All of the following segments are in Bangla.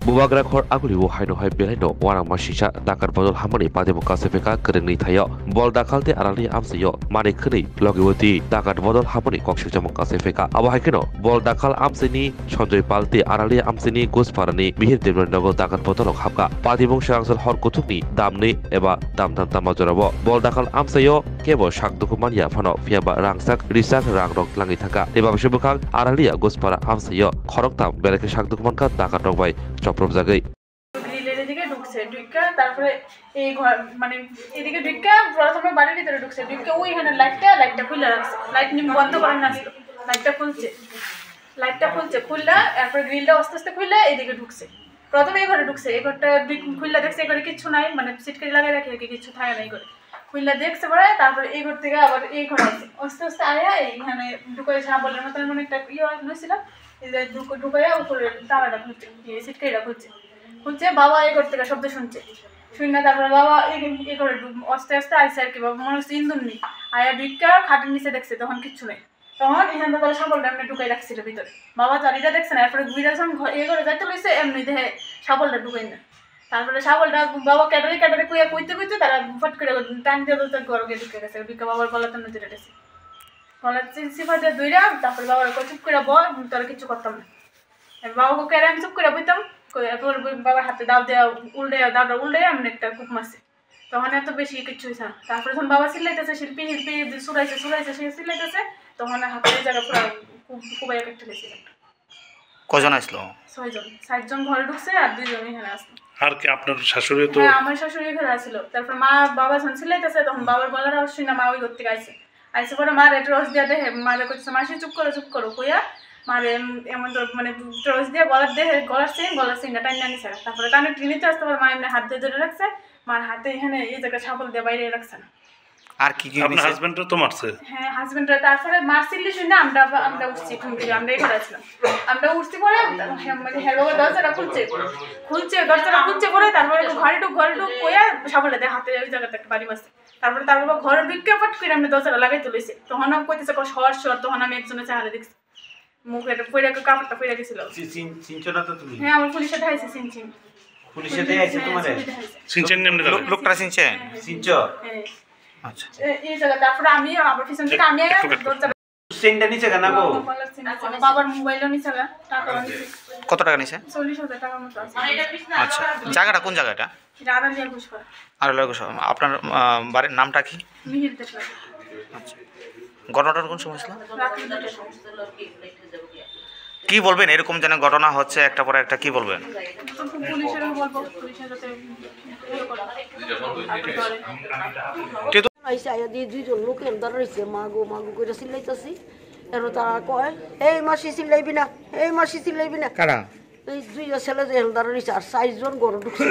Bubagra khor aguli wo haino hai beleno warang masisa dakar bodol hamani pademo kasefeka kerengni thayo bol dakalte arali amsiyo mani khni logiwati dakar bodol hamani kokshijamo kasefeka abo haikeno bol dakal amsini Sanjay Palte arali amsini gosparani mihir debrenogo dakar bodolok hapka pademo sangsal hor kutukni damni eba damtam tamajorabo bol dakal amsayo kebo sakdukumania phano fiaba rangsak risak rangrok langi thaka eba bisubukang aralia gospara amsayo khoroktam beleke sakdukumanka dakar rokbai চপ্রব জায়গায় গ্রিলের এদিকে ঢুকছে ঢুকা তারপরে এই ঘর মানে এদিকে ঢুকা প্রথমে বাড়ির ভিতরে ঢুকছে ঢুকে ওইখানে লাইটটা খুলে রাখছে লাইট নিম বন্ধ করেন না লাইটটা খুলছে খুললা তারপরে গ্রিলটা আস্তে আস্তে খুলে এদিকে ঢুকছে প্রথমে এই ঘরে ঢুকছে এই ঘরটা খুললা দেখছে এই ঘরে কিছু নাই মানে সিটকারি লাগাই রাখে কিছু থাকে না এই ঘরে খুললা দেখছে পরে তারপরে এই ঘর থেকে আবার এই ঘরে আছে আস্তে আস্তে আয়া এইখানে ঢুকে সাবলের মতন মানে একটা ইয়ে হয়েছিল ঢুকাইয়া উপরে তালাটা খুলছে সিটকারিটা খুলছে বাবা এই ঘর থেকে শব্দ শুনছে শুনে তারপরে বাবা এই ঘরে আস্তে আস্তে আইসে আর কি বাবা মনে হচ্ছে ইন্দুর নেই আয়া ঢুকা খাটের নিচে দেখছে তখন কিচ্ছু নেই তখন এখান থেকে সাবলটা এমনি ঢুকাই রাখছিল ভিতরে বাবা চারিটা দেখছে না এরপরে ঘুরে যখন এই ঘরে যাইতে লইছে এমনি দেখে সাবলটা ঢুকাই না তারপরে সাবলটা বাবা ক্যাটারে কইতে তারা ফট করে টান দিয়ে বলতে ঘর গিয়ে ঢুকে গেছে ঢুকে বাবার গলাতে নদীটা গেছে গলা সিফা দিয়ে দুইরা তারপরে বাবার চুপ করে তোরা কিছু করতাম না বাবাকে কেড়ে আমি চুপ করে বইতাম বাবার হাতে দাওটা উল্টে আমি একটা কুক মারছে তখন এত বেশি কিছু হয়েছে না তারপরে যখন বাবা সিলাইতেছে শিল্পী সুরাইছে সে সিলাইতেছে তখন হাতের এই জায়গা পুরো খুবই একটা লেগেছে কজন আসলো 6 জন 7 জন ঘরে ঢুকছে আর 2 জন এখানে আসলো আর কি আপনার শাশুড়ি তো আমার শাশুড়ি এখানে আসছিল তারপর মা বাবা যখন সিলাইতেছে তখন বাবার গলার আওয়াজ শুনে মা ওই ঘর থেকে আইসে পরে মার একটা রস দিয়ে দেখে মারে করছে মাসি চুপ করো কইয়া মারে এমন মানে রস দিয়ে গলার চেনটা টাইনা নিছে তারপরে কানে ট্রিনিতে আসতে পারে মা এমনি হাত দিয়ে ধরে রাখছে মার হাতে এখানে এই জায়গায় সাবল দিয়ে বাইরে রাখছে না আর কি আপনার হাজবেন্ডও তো মারছে হ্যাঁ হাজবেন্ডরা তারপরে মারছিলি শুনে আমরা উঠছি আমরা এখানে আসলাম আমরা উঠছি পরে মানে হেলবাবার দরজাটা দরজাটা খুলছে পরে তারপরে ঘরে ঢুক কইয়া সাবলটা দিয়ে হাতে ওই জায়গাতে একটা বাড়ি মারছে তারপরে ঘরে ঢুকে ফট করে আমি দরজাটা লাগাই তুলেছি তখন আমি কইতেছে সর তখন আমি একজনের চেহারা দেখছি মুখে কাপড়টা পরে গেছিল হ্যাঁ আমার পুলিশের ধাইছে চিনচিন পুলিশে দিয়ে আইছে তোমারে সিনচেন নেমনে লোকটা চিনছে চিনছো হ্যাঁ আচ্ছা এই জায়গা তারপরে আমি আবার পিছন থেকে আমি দরজা সেন্ডা নিচে কেন গো বাবার মোবাইলও নিছে টাকা নিছে কত টাকা নিছে 40,000 টাকার মতো আছে আচ্ছা জায়গাটা কোন জায়গাটা আড়ালিয়া ঘুষপাড়া আপনার বাড়ির নামটা কি মিহির দেশলা আচ্ছা ঘটনাটা কোন সময় ছিল রাত্রি 2টার সময় কি বলবেন এরকম যেন ঘটনা হচ্ছে একটা পরে একটা কি বলবেন পুলিশের বলবো পুলিশের যাতে আইসে আয়া দিয়ে 2 জন লোক এমদার রয়েছে মাগো করে চিল্লাইতেছি এর তারা কয় এই মাসি চিল্লাইবি না কারা এই 2 ছেলে যে এমদার রয়েছে আর 4 জন গরু ঢুকছে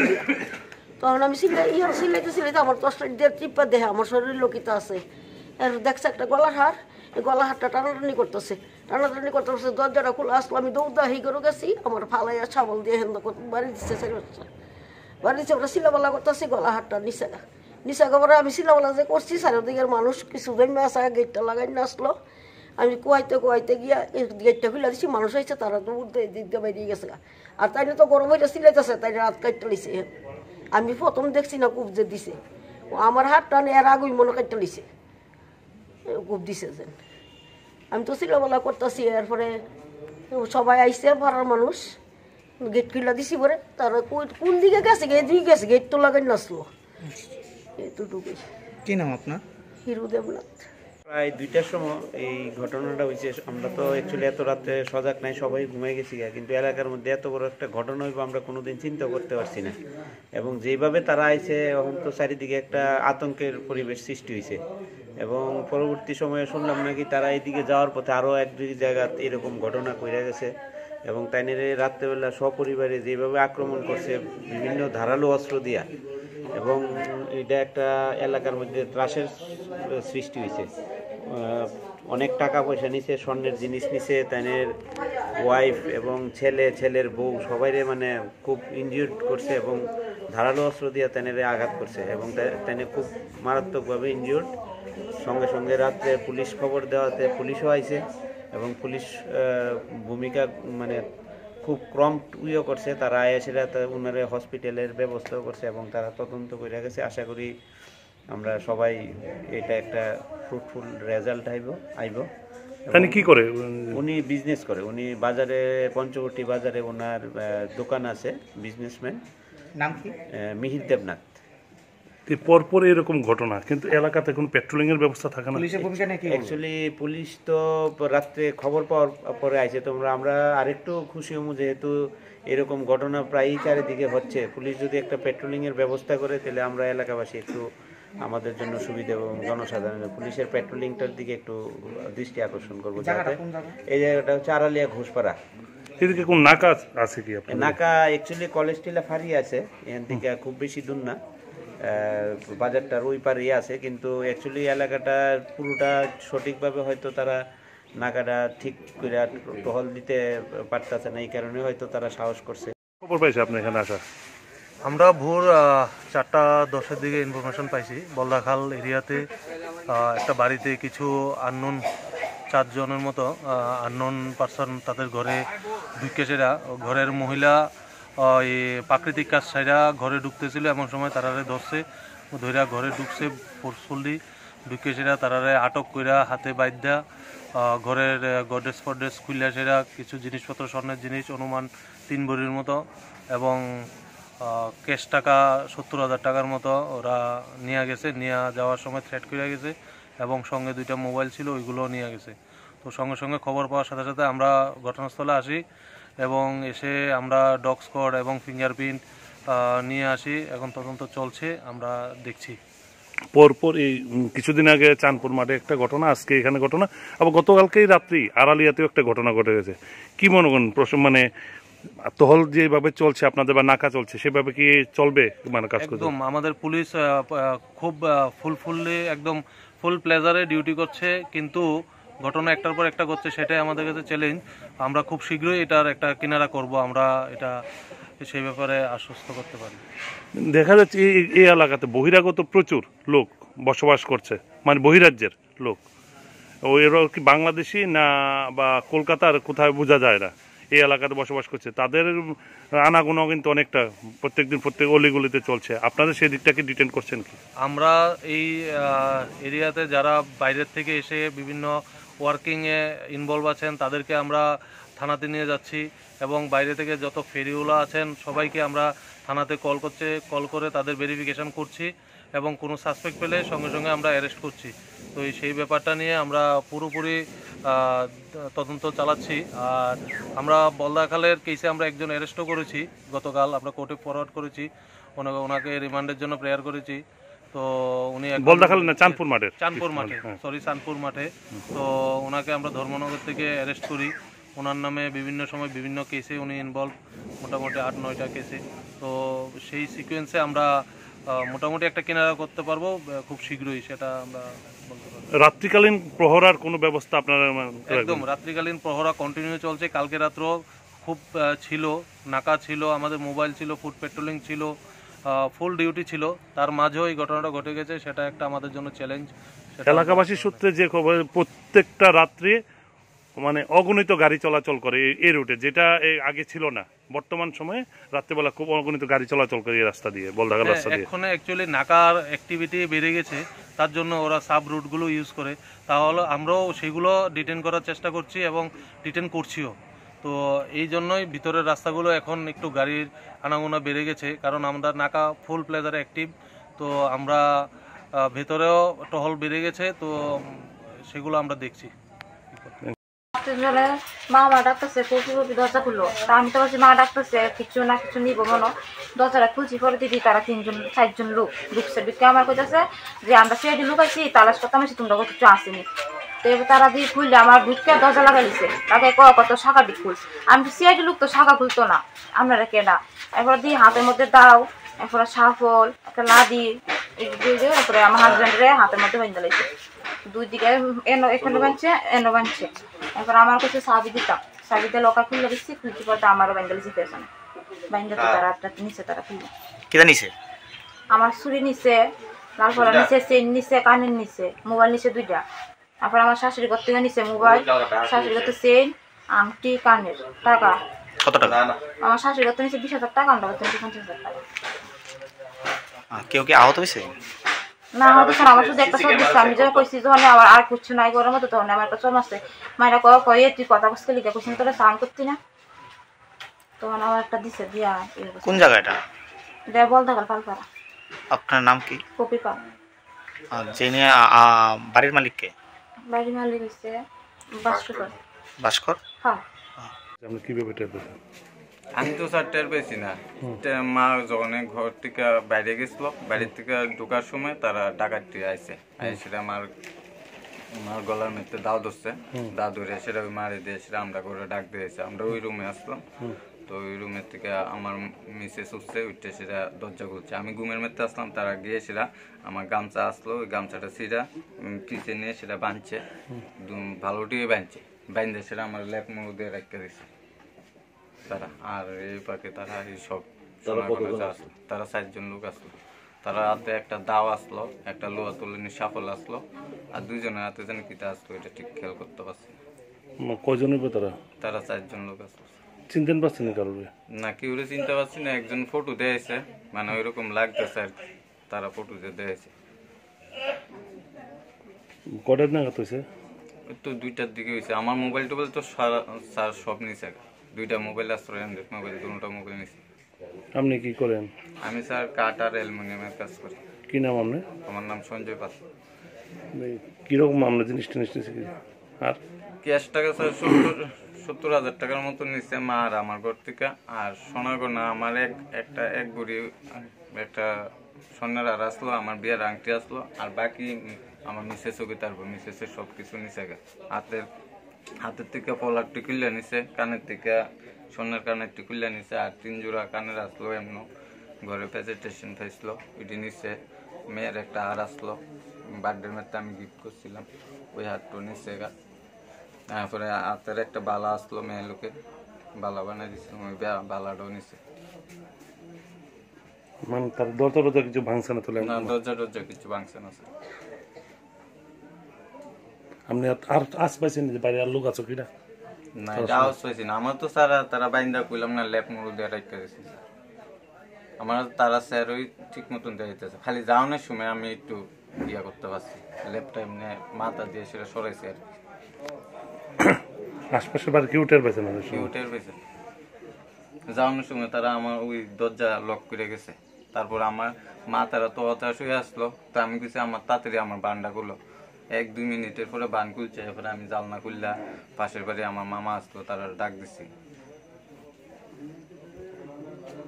তখন আমি চিল্লাইতে আমার দশটা দিয়ে টিপা দেখে আমার শরীর লোকিত আছে এর দেখছে একটা গলার হার এই গলার হারটা টানাটানি করতেছে দরজাটা খোলা আসলো আমি দৌড়া হই করে গেছি আমার ফালাইয়া ছাবল দিয়ে হেন্দ বাড়ি দিচ্ছে ওরা সিলাবালা করতেছি গলা হারটা নিচে খবরে আমি সিলাবালা যে করছি চারিদিকের মানুষ কিছু জমে আসা গেটটা লাগাই না আসলো আমি কুয়াইতে গিয়া গেটটা খুলে দিচ্ছি মানুষ হয়েছে তারা দৌড় দিক দিয়ে বেরিয়ে গেছে আর তাই তো গরম হইতে সিলাইতেছে তাই রাত কাটতে লিছে আমি প্রথম দেখছি না কূপ যে দিছে আমার হাতটা এর আগুই মনে কাটতে লিছে কূপ দিছে যেন আমি তো সিলাবালা করতেছি এরপরে সবাই আইসে পাড়ার মানুষ গেট খুলে দিছি পরে তারা কোন দিকে গেছে গেট তো লাগাই নাচলো এতটুকুই কি নাম আপনার হিরু দেবনাথ প্রায় 2টার সময় এই ঘটনাটা হয়েছে আমরা তো অ্যাকচুয়ালি এত রাতে সজাগ নাই সবাই ঘুমিয়ে গেছি কিন্তু এলাকার মধ্যে এত বড় একটা ঘটনা হইব আমরা কোনোদিন চিন্তা করতে পারছি না এবং যেভাবে তারা আইছে এখন তো চারিদিকে একটা আতঙ্কের পরিবেশ সৃষ্টি হয়েছে এবং পরবর্তী সময়ে শুনলাম নাকি তারা এইদিকে যাওয়ার পথে আরও 1-2 জায়গায় এরকম ঘটনা কইরা গেছে এবং তাই নিয়ে রাত্রেবেলা সপরিবারে যেভাবে আক্রমণ করছে বিভিন্ন ধারালো অস্ত্র দিয়া এবং এটা একটা এলাকার মধ্যে ত্রাসের সৃষ্টি হয়েছে অনেক টাকা পয়সা নিছে স্বর্ণের জিনিস নিছে তাইনের ওয়াইফ এবং ছেলের বউ সবাইরে মানে খুব ইনজিউর্ড করছে এবং ধারালো অস্ত্র দিয়ে তাইনের আঘাত করছে এবং তাইনে খুব মারাত্মকভাবে ইনজিউর্ড সঙ্গে রাত্রে পুলিশ খবর দেওয়াতে পুলিশও আইছে এবং পুলিশ ভূমিকা মানে খুব প্রম্পট ইয়ে করছে, তারা সেটা ওনারা হসপিটালের ব্যবস্থাও করছে এবং তারা তদন্ত করে গেছে। আশা করি আমরা সবাই এটা একটা ফ্রুটফুল রেজাল্ট আইব। কি করে উনি বিজনেস করে, উনি বাজারে পঞ্চবটি বাজারে ওনার দোকান আছে, বিজনেসম্যান। নাম কি? মিহির দেবনাথ। পরপর এরকম ঘটনা, কিন্তু এলাকাতে কোনো পেট্রোলিং এর ব্যবস্থা থাকে না। পুলিশের ভূমিকা নাকি? অ্যাকচুয়ালি পুলিশ তো রাত্রে খবর পাওয়ার পরে আইছে, তোমরা আমরা আরেকটু খুশি হবো যেহেতু এরকম ঘটনা প্রায়ই চারিদিকে হচ্ছে। পুলিশ যদি একটা পেট্রোলিং এর ব্যবস্থা করে তাহলে আমরা এলাকাবাসী একটু আমাদের জন্য সুবিধা এবং জনসাধারণের পুলিশের পেট্রোলিংটার দিকে একটু দৃষ্টি আকর্ষণ করবো। যাতে এই জায়গাটা হচ্ছে আড়ালিয়া ঘোষপাড়া। এদিকে কোন নাকা আছে কি? নাকা অ্যাকচুয়ালি কলেজ টিলা ফাঁড়ি আছে, এখান থেকে খুব বেশি দূর না, বাজারটার ওই পারে আছে, কিন্তু অ্যাকচুয়ালি এলাকাটা পুরোটা সঠিকভাবে হয়তো তারা নাকাটা ঠিক করে টহল দিতে পারতেছে না, এই কারণে হয়তো তারা সাহস করছে। খবর পাইছে আপনি এখানে আসা? আমরা ভোর 4:10 দিকে ইনফরমেশন পাইছি বলদাখাল এরিয়াতে একটা বাড়িতে কিছু আননোন 4 জনের মতো আননোন পারসন তাদের ঘরে ঢুকেছেরা। ঘরের মহিলা এই প্রাকৃতিক কাজ সাইরা ঘরে ঢুকতেছিল, এমন সময় তারারে ধরছে, ধইরা ঘরে ঢুকছে ফোর্সফুলি ঢুকেছেরা। তারারে আটক কইরা হাতে বাইধ্যা ঘরের গডরেজ ফডরেজ খুললা সেরা কিছু জিনিসপত্র, স্বর্ণের জিনিস অনুমান 3 ভরির মতো এবং ক্যাশ টাকা 70,000 টাকার মতো ওরা নিয়ে গেছে। নিয়ে যাওয়ার সময় থ্রেট করে গেছে এবং সঙ্গে 2টা মোবাইল ছিল, ওইগুলো নিয়ে গেছে। তো সঙ্গে সঙ্গে খবর পাওয়ার সাথে সাথে আমরা ঘটনাস্থলে আসি এবং এসে আমরা ডগ স্কোয়াড এবং ফিঙ্গারপ্রিন্ট নিয়ে আসি। এখন তদন্ত চলছে, আমরা দেখছি। পরপর এই কিছুদিন আগে চাঁদপুর মাঠে একটা ঘটনা, আজকে এখানে ঘটনা, আবার গতকালকেই রাত্রি আড়ালিয়াতেও একটা ঘটনা ঘটে গেছে। কি মনে করেন মানে টহল যেভাবে চলছে আপনাদের বা নাকা চলছে সেভাবে কি চলবে? মানে কাজ করবে একদম আমাদের পুলিশ খুব ফুললি একদম ফুল প্লেজারে ডিউটি করছে, কিন্তু ঘটনা একটার পর একটা করছে, সেটাই আমাদের কাছে চ্যালেঞ্জ। আমরা খুব শীঘ্রই এটার একটা কিনারা করব, আমরা এটা সেই ব্যাপারে আশ্বস্ত করতে পারি। দেখা যাচ্ছে এই এলাকাতে বহিরাগত প্রচুর লোক বসবাস করছে, মানে বহিরাজ্যের লোক। এরা কি বাংলাদেশি না বা কলকাতার কোথায় বোঝা যায় না, এই এলাকাতে বসবাস করছে। তাদের আনাগোনাও কিন্তু অনেকটা প্রত্যেকদিন প্রত্যেক অলিগলিতে চলছে। আপনাদের সেই দিকটাকে ডিটেন করছেন কি? আমরা এই এরিয়াতে যারা বাইরের থেকে এসে বিভিন্ন ওয়ার্কিংয়ে ইনভলভ আছেন তাদেরকে আমরা থানাতে নিয়ে যাচ্ছি এবং বাইরে থেকে যত ফেরিওয়ালা আছেন সবাইকে আমরা থানাতে কল করে তাদের ভেরিফিকেশন করছি এবং কোনো সাসপেক্ট পেলে সঙ্গে সঙ্গে আমরা অ্যারেস্ট করছি। তো সেই ব্যাপারটা নিয়ে আমরা পুরোপুরি তদন্ত চালাচ্ছি। আর আমরা বলদাখালের কেসে আমরা একজন অ্যারেস্টও করেছি গতকাল, আমরা কোর্টে ফরওয়ার্ড করেছি, ওনাকে রিমান্ডের জন্য প্রেয়ার করেছি। তো উনি বলদাখাল না চাঁদপুর মাঠে, চাঁদপুর মাঠে তো ওনাকে আমরা ধর্মনগর থেকে অ্যারেস্ট করি। ওনার নামে বিভিন্ন সময় বিভিন্ন কেসে উনি ইনভলভ, মোটামুটি 8-9টা কেসে। তো সেই সিকোয়েন্সে আমরা মোটামুটি একটা কিনারা করতে পারবো খুব শীঘ্রই, সেটা আমরা বলতে পারবো। রাত্রিকালীন প্রহরার কোনো ব্যবস্থা আপনারা? একদম রাত্রিকালীন প্রহরা কন্টিনিউ চলছে। কালকে রাত্রেও খুব ছিল, নাকা ছিল, আমাদের মোবাইল ছিল, ফুড পেট্রোলিং ছিল, ফুল ডিউটি ছিল। তার মাঝেও এই ঘটনাটা ঘটে গেছে, সেটা একটা আমাদের জন্য চ্যালেঞ্জ। এলাকাবাসীর সূত্রে যে খবর, প্রত্যেকটা রাত্রে মানে অগণিত গাড়ি চলাচল করে এই রুটে, যেটা আগে ছিল না। বর্তমান সময়ে রাত্রেবেলা খুব অগণিত গাড়ি চলাচল করে এই রাস্তা দিয়ে, বলদাখাল রাস্তা দিয়ে। এখন অ্যাকচুয়ালি নাকার অ্যাক্টিভিটি বেড়ে গেছে, তার জন্য ওরা সাব রুটগুলো ইউজ করে। তাহলে আমরাও সেগুলো ডিটেন করার চেষ্টা করছি এবং ডিটেন করছিও। তো এই জন্যই ভিতরের রাস্তাগুলো এখন একটু গাড়ির আনাগোনা বেড়ে গেছে, কারণ আমরা নাকা ফুল প্লেজারে অ্যাক্টিভ। তো আমরা ভেতরেও টহল বেড়ে গেছে, তো সেগুলো আমরা দেখছি। মা ডাকতেছে দরজা খুললো, তা আমি তো বলছি মা ডাকতেছে কিছু না কিছু নিবো মনে। দরজাটা খুলছি, পরে দিদি তারা 3-4 লোক ঢুকছে। ঢুকে আমার কইতেছে যে আমরা সেটি লুকাইছি, তালাশ করতাম, তোমরা কিছু আসেনি। তো এবার তারা দিয়ে খুললে আমার ঢুকে দরজা লাগাইছে, লাগাই কত শাখা দিক খুল। আমি তো সিআইডি লোক, তো শাখা খুলতো না, আপনারা কেনা। এরপর দিয়ে হাতের মধ্যে দাও, এরপরে সাফল, একটা লাদি, এরপরে আমার হাজব্যান্ডরে হাতের মধ্যে বেঁধে লাগছে। 2 দিকে এখানে বাঁধছে, এনে বাঁধছে। এরপর আমার কাছে চাবি দিতাম, চাবি দিয়ে লকার খুলে দিচ্ছি, খুলতে পরে আমারও বেঁধে লাগছে পেছনে। বেঁধে তো তারা নিচে, তারা খুললে কেটা নিছে, আমার ছুরি নিচে, লাল ফলা নিচে, চেন নিচে, কানের নিচে, মোবাইল নিচে 2টা। তারপর আমার শাশুড়ি ঘর থেকে নিচে মোবাইল, শাশুড়ি ঘর চেন, আংটি, কানের টাকা। কত টাকা? আমার শাশুড়ি করতে নিয়েছে 20,000 টাকা, আমরা করতে নিয়েছি 50,000 টাকা। কেউ কি আহত হয়েছে? না হয়তো স্যার আমার শুধু একটা চোট দিচ্ছে। আমি যখন কইছি যখন আমার আর কিছু নাই করার মতো, তখন আমার একটা চোট আসছে। মায়েরা কয়ে তুই কথা বসকে লিখে কইছিস তোরা স্নান করতি না, তখন আমার একটা দিছে দিয়া। কোন জায়গা এটা? এটা বলদাকাল পালপাড়া। আপনার নাম কি? কপি পাল। আর যিনি বাড়ির মালিককে? বাড়ির মালিক হচ্ছে ভাস্কর। ভাস্কর? হ্যাঁ। আপনি কিভাবে টের পেলেন? আমি তো স্যার টের পেয়েছি না। মা যখন ঘর থেকে বাইরে গেছিল, বাড়ির থেকে ঢোকার সময় তারা ডাকাতি আইছে, সেটা আমার গলার মধ্যে দাও ধরছে, দাও ধরে সেটা ওই মারে দিয়ে সেটা আমরা করে ডাক দিয়েছে। আমরা ওই রুমে আসলাম, তো ওই রুমের থেকে আমার মিসেস উঠছে, উঠতে সেটা দরজা খুলছে। আমি ঘুমের মধ্যে আসলাম, তারা গিয়ে সেটা আমার গামছা আসলো, ওই গামছাটা সেটা পিছিয়ে নিয়ে সেটা বাঁধছে, ভালো দিয়ে বাঁধছে, বাঁধে সেটা আমার লেপ মুড়ো দিয়ে রেখে দিচ্ছে তারা। আর এই পাকে তারা এই সব আসলো, তারা 4 জন লোক আসলো। তারা হাতে একটা দাও আসলো, একটা লোহা তুলে সাফল আসলো, আর 2 জনের হাতে যেন কিটা আসলো, এটা ঠিক খেয়াল করতে পারছি। কয়জন হবে তারা? তারা 4 জন লোক আসলো। চিনতেন পারছেন কারোর? না, কেউ চিনতে পারছি না। একজন ফটো দিয়েছে, মানে ওইরকম লাগতেছে আর কি, তারা ফটো যে দিয়েছে। কটার নাগাদ হয়েছে? তো 2টার দিকে হয়েছে। আমার মোবাইল টোবাইল তো স্যার সব নিছে, 2টা মোবাইল আসলো, অ্যান্ড্রয়েড মোবাইল, 2টা মোবাইল নিছে। আপনি কি করেন? আমি স্যার কাঠ আর অ্যালুমিনিয়ামের কাজ করি। কি নাম আপনার? আমার নাম সঞ্জয় পাল। কিরকম মামলা জিনিস টিনিস নিচ্ছে? আর ক্যাশ টাকা স্যার 70,000 টাকার মতো নিচ্ছে মা আর আমার ঘর থেকে। আর সোনার গয়না আমার এক ভরি একটা স্বর্ণের আর আসলো, আমার বিয়ের আংটি আসলো, আর বাকি আমার মিসেসও কি তারপর মিসেসের সব কিছু নিছে। হাতের থেকে পলার টিকুল্লা নিছে, কানের থেকে স্বর্ণের কানের টিকুল্লা নিছে, আর 3 জোড়া কানের আসলো। এমন ঘরে প্রেজেন্টেশন পাইছিল, ওইটি নিচ্ছে। মেয়ের একটা হার আসলো, বার্থডের মধ্যে আমি গিফট করছিলাম, ওই হারটাও নিচ্ছে। তারপরে হাতের একটা বালা আসলো, মেয়ে লোকের বালা বানাই দিচ্ছিলাম, ওই বালাটাও নিচ্ছে। মানে তার দরজা টরজা কিছু ভাঙছে না? তুলে না, দরজা টরজা কিছু ভাঙছে না স্যার। আপনি আর আশ পাইছেন যে বাইরে আর লোক আছো কিনা? না, এটা আওয়াজ পাইছি না। আমার তো স্যার তারা বাইন্দা কইলাম না, লেপ মুড়ো দিয়ে রাখতে দিয়েছি। আমার তারা স্যার ওই ঠিক মতন দিয়ে দিতেছে, খালি যাওয়ানোর সময় আমি একটু ইয়া করতে পারছি, লেপটা এমনি মাথা দিয়ে সেটা সরাইছি আর কি। আশপাশের বাড়ি কেউ টের পাইছে না? কেউ টের পেয়েছে। যাওয়ানোর সময় তারা আমার ওই দরজা লক করে গেছে। তারপর আমার মা তারা তো হতাশ হয়ে আসলো, তো আমি কিছু আমার তাড়াতাড়ি আমার বান্ডা করলো, 1-2 মিনিটের পরে বান খুলছে। এরপরে আমি জালনা খুললা, পাশের বাড়ি আমার মামা আসলো, তারা ডাক দিছি।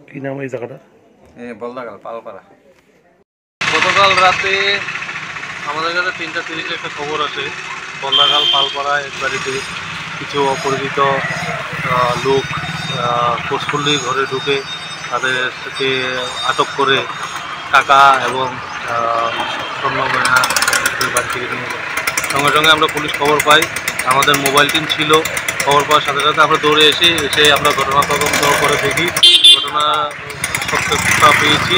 কি নাম এই জায়গাটা? বলদাকাল পালপাড়া। গতকাল রাতে আমাদের কাছে 3:30 একটা খবর আসে, বলদাকাল পালপাড়া এক বাড়িতে কিছু অপরিচিত লোক ফোর্সফুলি ঘরে ঢুকে তাদেরকে আটক করে টাকা এবং স্বর্ণ গয়না বাড়ি থেকে নিয়ে যায়। সঙ্গে সঙ্গে আমরা পুলিশ খবর পাই, আমাদের মোবাইল টিম ছিল। খবর পাওয়ার সাথে সাথে আমরা দৌড়ে এসে আমরা ঘটনা তদন্ত করে দেখি, ঘটনা সত্যতা পেয়েছি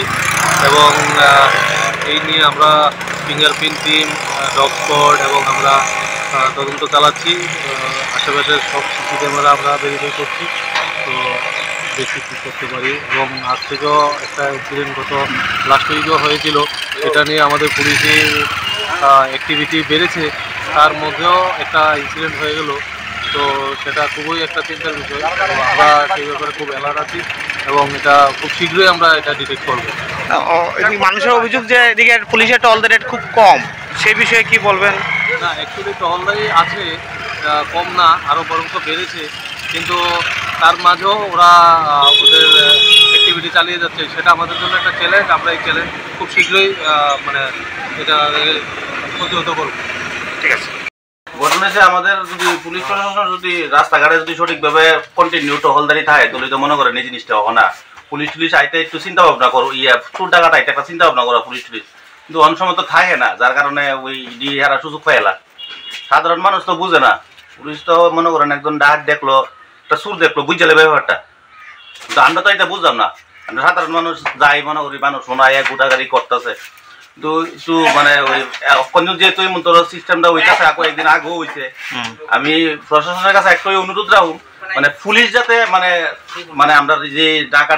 এবং এই নিয়ে আমরা ফিঙ্গারপ্রিন্ট টিম, ডগ স্কোয়াড এবং আমরা তদন্ত চালাচ্ছি। আশেপাশের সব সিসি ক্যামেরা আমরা ভেরিফাই করছি, তো দেখি কী করতে পারি। এবং আজ থেকেও একটা ইনসিডেন্ট গত লাস্ট উইকও হয়েছিল, এটা নিয়ে আমাদের পুলিশের অ্যাক্টিভিটি বেড়েছে। তার মধ্যেও একটা ইনসিডেন্ট হয়ে গেল, তো সেটা খুবই একটা চিন্তার বিষয়। তো আমরা সেই ব্যাপারে খুব অ্যালার্ট আছি এবং এটা খুব শীঘ্রই আমরা এটা ডিটেক্ট করবো। মানুষের অভিযোগ যে এদিকে পুলিশের টহলদার রেট খুব কম, সেই বিষয়ে কি বলবেন? না, অ্যাকচুয়ালি টহলদারি আছে, কম না, আরও বরং বেড়েছে, কিন্তু তার মাঝেও ওরা ওদের অ্যাক্টিভিটি চালিয়ে যাচ্ছে। সেটা আমাদের জন্য একটা চ্যালেঞ্জ। আমরা এই চ্যালেঞ্জ খুব শীঘ্রই মানে এটা প্রতিহত করব। ঠিক আছে। ঘটনা যে আমাদের যদি পুলিশ প্রশাসন যদি রাস্তাঘাটে যদি সঠিকভাবে কন্টিনিউ টহলদারি থাকে, তাহলে তো মনে করেন এই জিনিসটা হবে না। পুলিশ টুলিশ আইতে একটু চিন্তা ভাবনা করো, চোর ডাকাত আইতে একটা চিন্তা ভাবনা করো পুলিশ টুলিশ, কিন্তু অনেক সময় তো থাকে না, যার কারণে ওই ডিহারা সুযোগ পাইলা। সাধারণ মানুষ তো বুঝে না। পুলিশ তো মনে করেন একজন ডাক দেখলো, একটা সুর দেখলো, বুঝলে ব্যাপারটা, কিন্তু আমরা তো এটা বুঝলাম না। আমরা সাধারণ মানুষ যাই মনে করি, মানুষ শোনায় গোটাগাড়ি করতেছে, কিন্তু একটু মানে ওই যেহেতু সিস্টেমটা ওইটাছে একদিন আগেও হয়েছে। আমি প্রশাসনের কাছে একটাই অনুরোধ রাখুন, মানে পুলিশ যাতে মানে মানে আমরা যে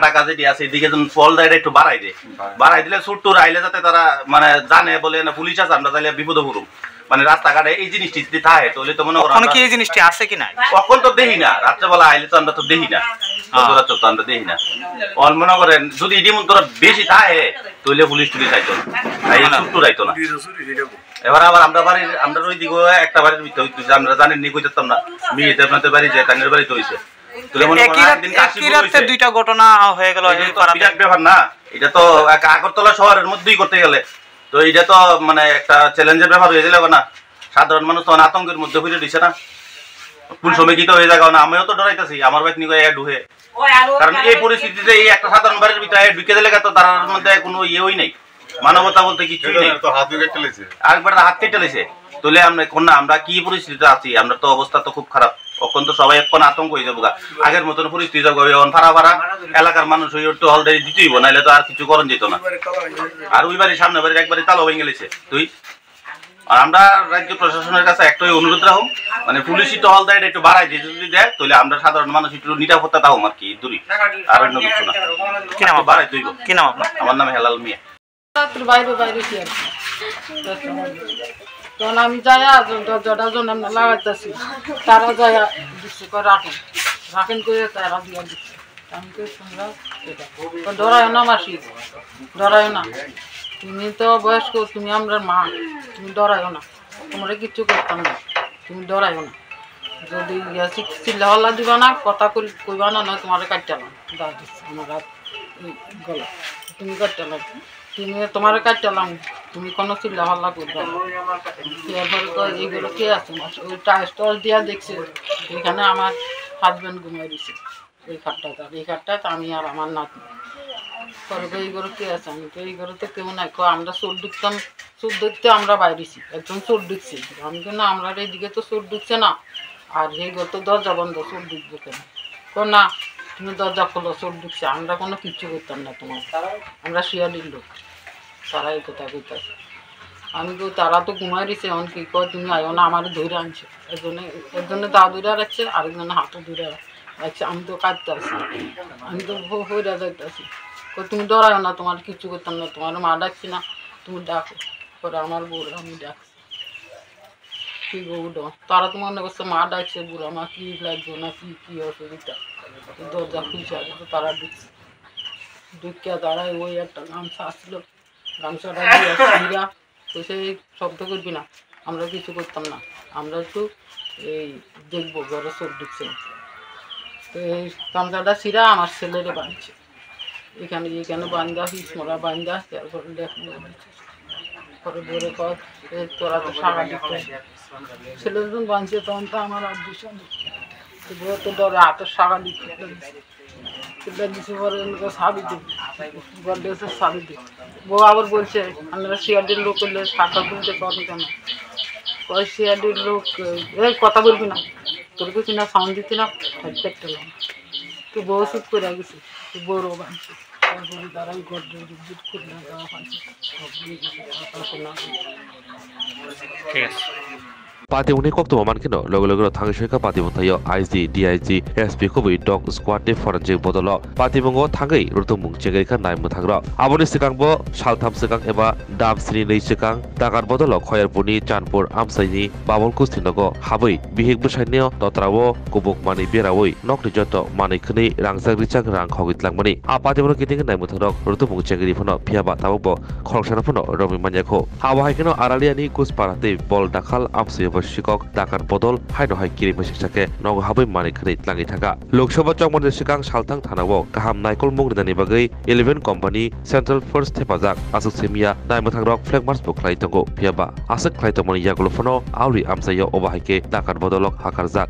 টাকা যেটি আছে এদিকে যেন ফল দেয় একটু বাড়াই দিলে সুট্টুর আইলে যাতে তারা মানে জানে বলে না পুলিশ আছে আমরা তাহলে বিপদে পড়ুম মানে রাস্তাঘাটে এই জিনিসটি যদি থাকে তাহলে তো মনে করো কি এই জিনিসটি আছে কিনা কখন তো দেখি না রাত্রেবেলা আইলে তো আমরা তো দেখি না তো আমরা দেখি না মনে করেন যদি ইডি মন্তর বেশি থাকে তাহলে পুলিশ আইতো না সুট্টুর আইতো না এবার আবার আমরা ওই দিকে একটা বাড়ির ভিতরে হইতেছে আমরা জানেন নি কই যেতাম না মিয়েতে আপনাদের বাড়ি যায় তানের বাড়িতে হইছে দুইটা ঘটনা হয়ে গেল বিরাট ব্যাপার না এটা তো আগরতলা শহরের মধ্যেই করতে গেলে তো এটা তো মানে একটা চ্যালেঞ্জের ব্যাপার হয়ে গেল না সাধারণ মানুষ তখন আতঙ্কের মধ্যে হয়ে দিছে না কোন সময় কি তো হয়ে যাবে না আমিও তো ডরাইতেছি আমার বাইক নিয়ে ঢুকে কারণ এই পরিস্থিতিতে এই একটা সাধারণ বাড়ির ভিতরে ঢুকে দিলে তো তার মধ্যে কোনো ইয়েই নেই মানবতা বলতে কিছুই নেই আরেকবার হাত কেটে লেছে তাহলে আমরা কি পরিস্থিতিতে আছি আমরা তো অবস্থা তো খুব খারাপ তখন তো সবাই এখন আতঙ্ক হয়ে যাবো আগের মতন পরিস্থিতি যাবো এখন ফাড়া এলাকার মানুষ ওই একটু হলদারি দিতেই নাইলে তো আর কিছু করণ যেত না আর ওই বাড়ির সামনে বাড়ির একবারে তালো ভেঙে গেলেছে তুই আর আমরা রাজ্য প্রশাসনের কাছে একটাই অনুরোধ রাখুন মানে পুলিশই টহল দেয় একটু বাড়াই দিয়ে যদি দেয় তাহলে আমরা সাধারণ মানুষ একটু নিরাপত্তা তাও আর কি দূরই আর অন্য কিছু না বাড়াই তুই কি নাম আপনার আমার নাম হেলাল মিয়া বাইরে কি আর তখন আমি যাই দরজাটা জন আমরা লাগাইতেছি তারা যাই দিচ্ছে রাখেন করে তারা দিয়া দিচ্ছে আমি তো তোমরা এটা ডরায় না মাসি ডরায় না তুমি তো বয়স্ক তুমি আমরা মা তুমি ডরাইও না তোমরা কিচ্ছু করতাম না তুমি ডরাইও না যদি চিল্লা হল্লা দিবা না কথা কইবা না নয় তোমার কাটতালাম দা দিচ্ছে আমার গলা তুমি কাটতালাম তুমি তোমার কাটতালাম তুমি কোনো চিল্লা হল্লা করবে না এরপরে এইগুলো কে আছে ওই স্টল দিয়া দেখছে এখানে আমার হাজব্যান্ড ঘুমিয়ে দিছে এই খাটটা আমি আর আমার নাতি পরে এই ঘরে কে আছে আমি তো এই ঘরে তো কেউ নাই আমরা চোর ঢুকতাম চোর দেখতে আমরা বাইরেছি একজন চোর ঢুকছি আমি কেন আমরা এইদিকে তো চোর ঢুকছে না আর এই ঘর তো দরজা বন্ধ চোর ঢুকবে কেন না তুমি দরজা খোলো চোর ঢুকছে আমরা কোনো কিচ্ছু করতাম না তোমার আমরা শিয়ালির লোক তারা এই কথা কইতেছে আমি তো তারা তো ঘুমাই দিছে এখন কি কয় তুমি আয়ো না আমার ধরে আনছে একজনে দা ধরে রাখছে আরেকজনে হাতও ধরে রাখছে আমি তো কাঁদতে আসি আমি তো হইরা যাইতেছি তুমি ডরাও না তোমার কিছু করতাম না তোমার মা ডাকছি না তুমি ডাকো পরে আমার বউর আমি ডাকছি কি বউডো তারা তো মনে করছে মা ডাকছে বুড়া মা কি লাগবে না কি অসুবিধা দরজা খুলছে আগে তো তারা ঢুকিয়া দাঁড়ায় ওই একটা গামছা আসলো গামছাটা দিয়ে তো সেই শব্দ করবি না আমরা কিছু করতাম না আমরা একটু এই দেখবো ঘরে চোর ঢুকছে তো এই গামছাটা ছিঁড়া আমার ছেলেরে বাঁধছে এখানে বান্ধা হিসমরা বান্ধা তারপরে দেখলো পরে বলে কয় তোরা তো সারা দিতে ছেলে যখন বাঁধছে তখন তো আমার আর ভীষণ বউ তো ডরে হাতের সারা দিচ্ছে দিচ্ছে পরে সাবি দিবি সাবি দিই বউ আবার বলছে আমরা শিয়ারডির লোক করলে শাখা তুলতে পারবো কেন কয় শিয়ারডির লোক কথা বলবি না তোর কিছু না সাউন্ড দিতি না একটা তো বউ চুপ করে গেছে বড় বানছে তারপরে তারাই গড্ডে খুলে দেওয়া পাইছে ঠিক আছে Pati uni kok tu maman kino logo thang sheka pati muthayo IG DIG SP khobui dog squad de forensic bodolo pati mongo thangai rutu mung chegai kha nai muthagra aboni sikang bo saltham sikang eba dam sri nei sikang takar bodolo khoyarpuni chanpur amsaini babol kustinogo habui bihik busainio totrawo kubuk mani berawoi nokni joto mani khni rangjak richak rang khogitlang mani apati mono kiting nai muthagrok rutu mung chegai phono phiaba tabbo khorngsana phono romi manyako abahai kino araliani kusparate bol dakhal amsai শিকক ডাকার বদল হাইনো হাই কিরি মেসিকসাকে নগ হাবৈ মানি খনি লাগি থাকা লোকসভা চকমনি সিকাং সালথাং থানাও গাহাম নাইকল মুংদানি বাগৈ 11 কোম্পানি সেন্ট্রাল ফোর্স থেপাজাক আসুক সেমিয়া নাইমথাং রক ফ্ল্যাগ মার্চ বক্লাই তঙ্গো পিয়াবা আসক খ্লাই তমনি ইয়াগুলো ফনো আউলি আমসাইয়া ওবাহাইকে ডাকার বদলক হাকারজাক